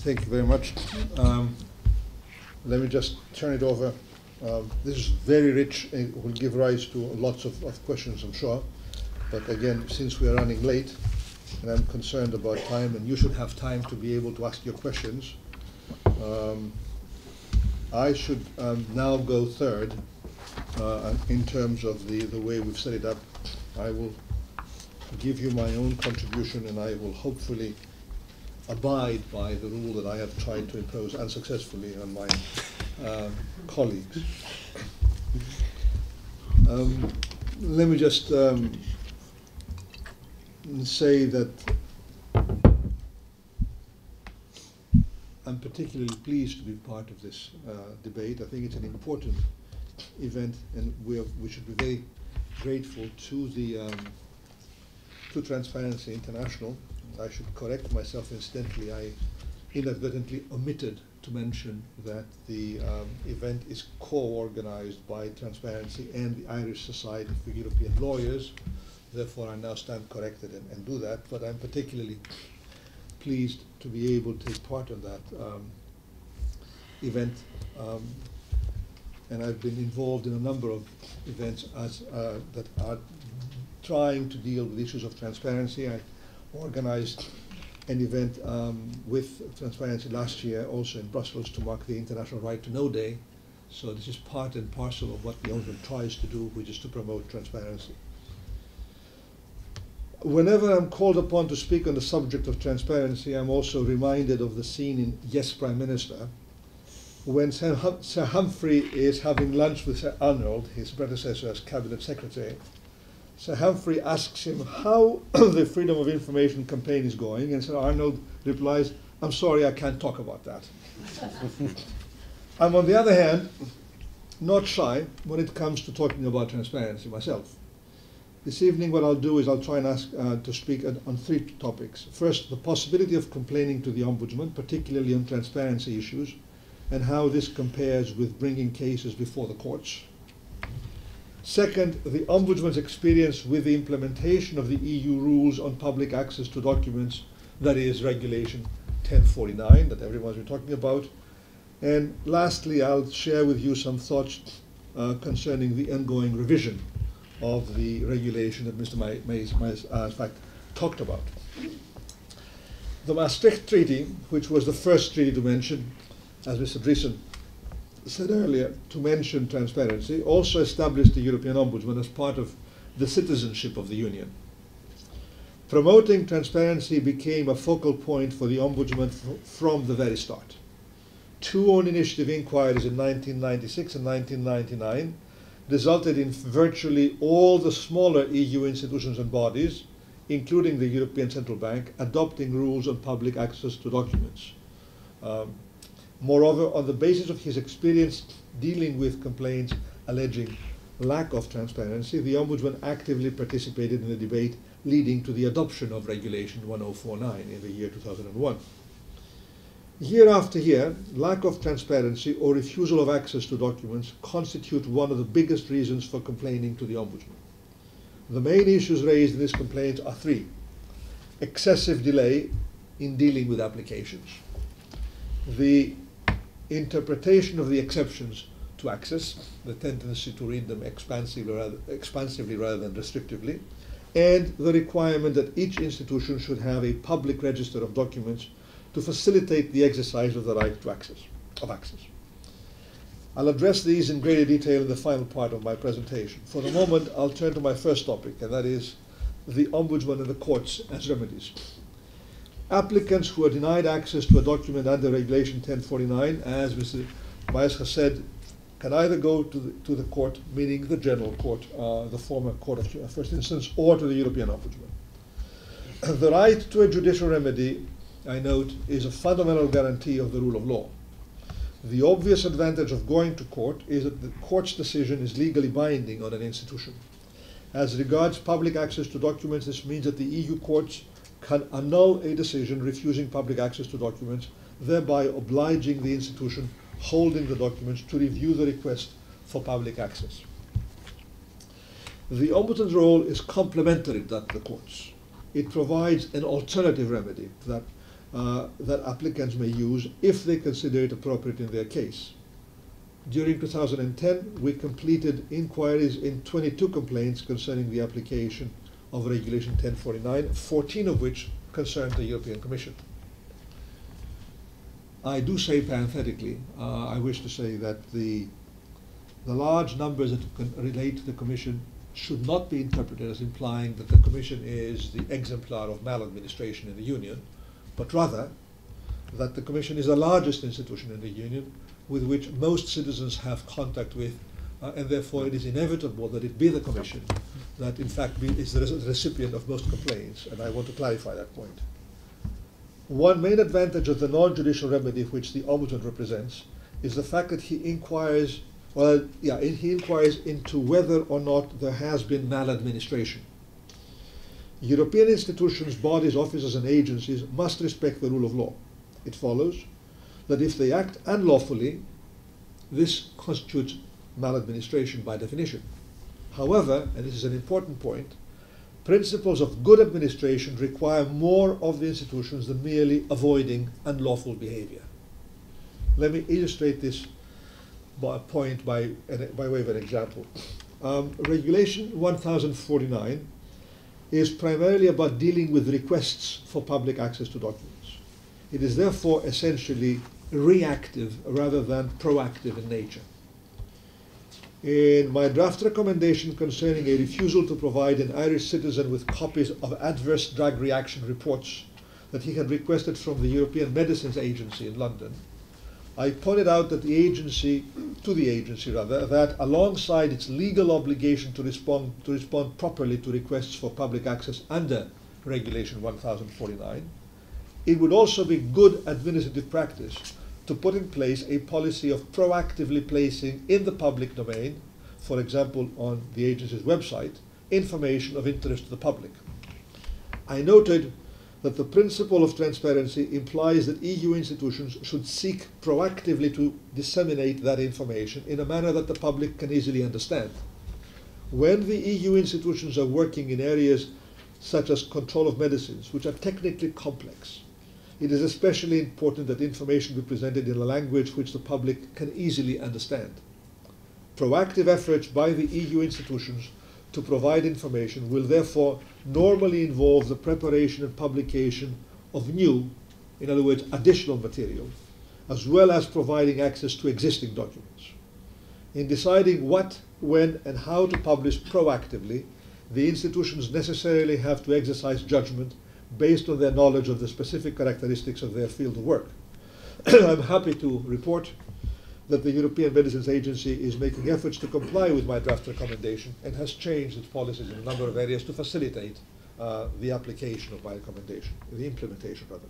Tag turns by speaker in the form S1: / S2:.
S1: Thank you very much. Let me just turn it over. This is very rich and will give rise to lots of questions, I'm sure. But again, since we are running late, and I'm concerned about time, and you should have time to be able to ask your questions, I should now go third in terms of the way we've set it up. I will give you my own contribution, and I will hopefully abide by the rule that I have tried to impose unsuccessfully on my colleagues. Let me just say that I'm particularly pleased to be part of this debate. I think it's an important event, and we should be very grateful to Transparency International. I should correct myself incidentally. I inadvertently omitted to mention that the event is co-organized by Transparency and the Irish Society for European Lawyers. Therefore, I now stand corrected and do that. But I'm particularly pleased to be able to take part in that event. And I've been involved in a number of events that are trying to deal with issues of transparency. I organized an event with Transparency last year, also in Brussels, to mark the International Right to Know Day. So this is part and parcel of what the Ombudsman tries to do, which is to promote transparency. Whenever I'm called upon to speak on the subject of transparency, I'm also reminded of the scene in Yes, Prime Minister, when Sir Humphrey is having lunch with Sir Arnold, his predecessor as Cabinet Secretary. Sir Humphrey asks him how the Freedom of Information campaign is going, and Sir Arnold replies, "I'm sorry, I can't talk about that." I'm, on the other hand, not shy when it comes to talking about transparency myself. This evening what I'll do is I'll try and ask to speak on three topics. First, the possibility of complaining to the Ombudsman, particularly on transparency issues, and how this compares with bringing cases before the courts. Second, the Ombudsman's experience with the implementation of the EU rules on public access to documents, that is Regulation 1049 that everyone's been talking about. And lastly, I'll share with you some thoughts concerning the ongoing revision of the regulation that Mr. Maes in fact talked about. The Maastricht Treaty, which was the first treaty to mention, as Mr. Driessen said earlier, to mention transparency, also established the European Ombudsman as part of the citizenship of the Union. Promoting transparency became a focal point for the Ombudsman from the very start. Two own initiative inquiries in 1996 and 1999 resulted in virtually all the smaller EU institutions and bodies, including the European Central Bank, adopting rules on public access to documents. Moreover, on the basis of his experience dealing with complaints alleging lack of transparency, the Ombudsman actively participated in the debate leading to the adoption of Regulation 1049 in the year 2001. Year after year, lack of transparency or refusal of access to documents constitute one of the biggest reasons for complaining to the Ombudsman. The main issues raised in this complaint are three: excessive delay in dealing with applications, the interpretation of the exceptions to access, the tendency to read them expansively rather than restrictively, and the requirement that each institution should have a public register of documents to facilitate the exercise of the right to access. I'll address these in greater detail in the final part of my presentation. For the moment, I'll turn to my first topic, and that is the Ombudsman and the courts as remedies. Applicants who are denied access to a document under Regulation 1049, as Mr. Maes has said, can either go to the court, meaning the General Court, the former Court of First Instance, or to the European Ombudsman. The right to a judicial remedy, I note, is a fundamental guarantee of the rule of law. The obvious advantage of going to court is that the court's decision is legally binding on an institution. As regards public access to documents, this means that the EU courts can annul a decision refusing public access to documents, thereby obliging the institution holding the documents to review the request for public access. The Ombudsman's role is complementary to that of the courts. It provides an alternative remedy that that applicants may use if they consider it appropriate in their case. During 2010, we completed inquiries in 22 complaints concerning the application of Regulation 1049, 14 of which concerned the European Commission. I do say parenthetically, I wish to say that the large numbers that can relate to the Commission should not be interpreted as implying that the Commission is the exemplar of maladministration in the Union, but rather that the Commission is the largest institution in the Union with which most citizens have contact with, and therefore it is inevitable that it be the Commission that in fact is the recipient of most complaints, and I want to clarify that point. One main advantage of the non-judicial remedy which the Ombudsman represents is the fact that he inquires into whether or not there has been maladministration. European institutions, bodies, offices and agencies must respect the rule of law. It follows that if they act unlawfully, this constitutes maladministration by definition. However, and this is an important point, principles of good administration require more of the institutions than merely avoiding unlawful behavior. Let me illustrate this point by way of an example. Regulation 1049 is primarily about dealing with requests for public access to documents. It is therefore essentially reactive rather than proactive in nature. In my draft recommendation concerning a refusal to provide an Irish citizen with copies of adverse drug reaction reports that he had requested from the European Medicines Agency in London, I pointed out that the agency that alongside its legal obligation to respond properly to requests for public access under Regulation 1049, it would also be good administrative practice to put in place a policy of proactively placing in the public domain, for example on the agency's website, information of interest to the public. I noted that the principle of transparency implies that EU institutions should seek proactively to disseminate that information in a manner that the public can easily understand. When the EU institutions are working in areas such as control of medicines, which are technically complex, it is especially important that information be presented in a language which the public can easily understand. Proactive efforts by the EU institutions to provide information will therefore normally involve the preparation and publication of new, in other words, additional material, as well as providing access to existing documents. In deciding what, when, and how to publish proactively, the institutions necessarily have to exercise judgment based on their knowledge of the specific characteristics of their field of work. I'm happy to report that the European Medicines Agency is making efforts to comply with my draft recommendation and has changed its policies in a number of areas to facilitate the application of my recommendation, the implementation rather.